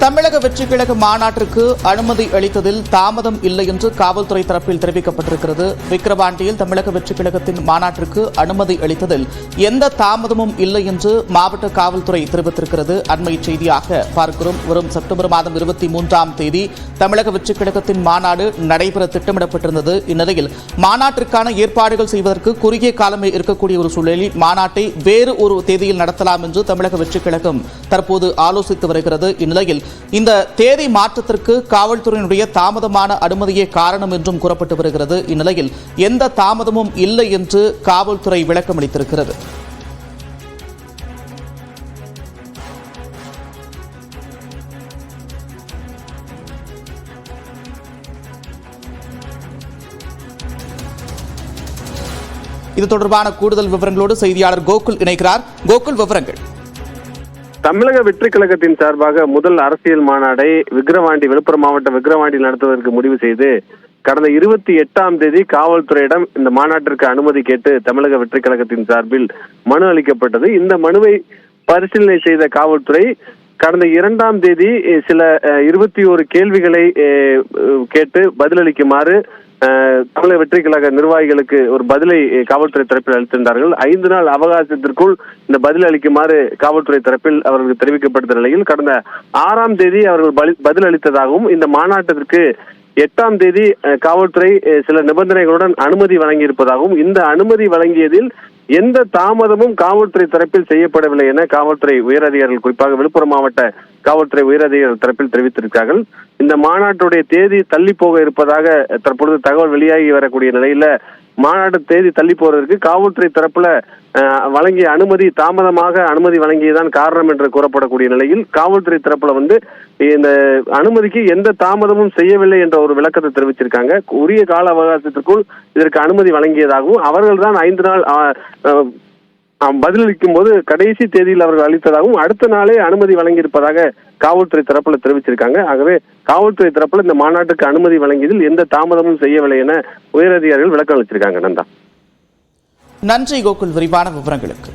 தமிழக வெற்றிக் கழக மாநாட்டிற்கு அனுமதி அளித்ததில் தாமதம் இல்லை என்று காவல்துறை தரப்பில் தெரிவிக்கப்பட்டிருக்கிறது. விக்கிரவாண்டியில் தமிழக வெற்றிக் கழகத்தின் மாநாட்டிற்கு அனுமதி அளித்ததில் எந்த தாமதமும் இல்லை என்று மாவட்ட காவல்துறை தெரிவித்திருக்கிறது. அண்மை செய்தியாக பார்க்கிறோம். வரும் செப்டம்பர் மாதம் 23ஆம் தேதி தமிழக வெற்றிக் கழகத்தின் மாநாடு நடைபெற திட்டமிடப்பட்டிருந்தது. இந்நிலையில் மாநாட்டிற்கான ஏற்பாடுகள் செய்வதற்கு குறுகிய காலமே இருக்கக்கூடிய ஒரு சூழலில் மாநாட்டை வேறு ஒரு தேதியில் நடத்தலாம் என்று தமிழக வெற்றிக் கழகம் தற்போது ஆலோசித்து வருகிறது. இந்நிலையில் இந்த தேதி மாற்றத்திற்கு காவல்துறையினுடைய தாமதமான அனுமதியே காரணம் என்றும் கூறப்பட்டு வருகிறது. இந்நிலையில் எந்த தாமதமும் இல்லை என்று காவல்துறை விளக்கம் அளித்திருக்கிறது. இது தொடர்பான கூடுதல் விவரங்களோடு செய்தியாளர் கோகுல் இணைக்கிறார். கோகுல், விவரங்கள். தமிழக வெற்றிக் கழகத்தின் சார்பாக முதல் அரசியல் மாநாடை விழுப்புரம் மாவட்டம் விக்கிரவாண்டியில் நடத்துவதற்கு முடிவு செய்து கடந்த 28ஆம் தேதி காவல்துறையிடம் இந்த மாநாட்டிற்கு அனுமதி கேட்டு தமிழக வெற்றிக் கழகத்தின் சார்பில் மனு அளிக்கப்பட்டது. இந்த மனுவை பரிசீலனை செய்த காவல்துறை கடந்த 2ஆம் தேதி சில 21 கேள்விகளை கேட்டு பதிலளிக்குமாறு தமிழக வெற்றிக் கழக நிர்வாகிகளுக்கு ஒரு பதிலை காவல்துறை தரப்பில் அளித்திருந்தார்கள். 5 நாள் அவகாசத்திற்குள் இந்த பதில் அளிக்குமாறு காவல்துறை தரப்பில் அவர்களுக்கு தெரிவிக்கப்பட்ட நிலையில் கடந்த 6ஆம் தேதி அவர்கள் பதில் அளித்ததாகவும் இந்த மாநாட்டிற்கு 8ஆம் தேதி காவல்துறை சில நிபந்தனைகளுடன் அனுமதி வழங்கியிருப்பதாகவும் இந்த அனுமதி வழங்கியதில் எந்த தாமதமும் காவல்துறை தரப்பில் செய்யப்படவில்லை என காவல்துறை உயரதிகாரிகள், குறிப்பாக விழுப்புரம் மாவட்ட காவல்துறை உயரதிகாரிகள் தரப்பில் தெரிவித்திருக்கிறார்கள். இந்த மாநாட்டுடைய தேதி தள்ளி போக இருப்பதாக தற்பொழுது தகவல் வெளியாகி வரக்கூடிய நிலையில மாநாட்டு தேதி தள்ளி போவதற்கு காவல்துறை தரப்புல வழங்கிய அனுமதி தாமதமாக அனுமதி வழங்கியதான் காரணம் என்று கூறப்படக்கூடிய நிலையில் காவல்துறை தரப்புல இந்த அனுமதிக்கு எந்த தாமதமும் செய்யவில்லை என்ற ஒரு விளக்கத்தை தெரிவிச்சிருக்காங்க. உரிய கால அவகாசத்திற்குள் இதற்கு அனுமதி வழங்கியதாகவும் அவர்கள் தான் 5 நாள் பதிலளிக்கும் போது கடைசி தேதியில் அவர்கள் அளித்ததாகவும் அடுத்த நாளே அனுமதி வழங்கியிருப்பதாக காவல்துறை தரப்புல தெரிவிச்சிருக்காங்க. ஆகவே காவல்துறை தரப்புல இந்த மாநாட்டுக்கு அனுமதி வழங்கியதில் எந்த தாமதமும் செய்யவில்லை என உயரதிகாரிகள் விளக்கம் அளிச்சிருக்காங்க. நன்றி கோகுல், விரிவான விவரங்களுக்கு.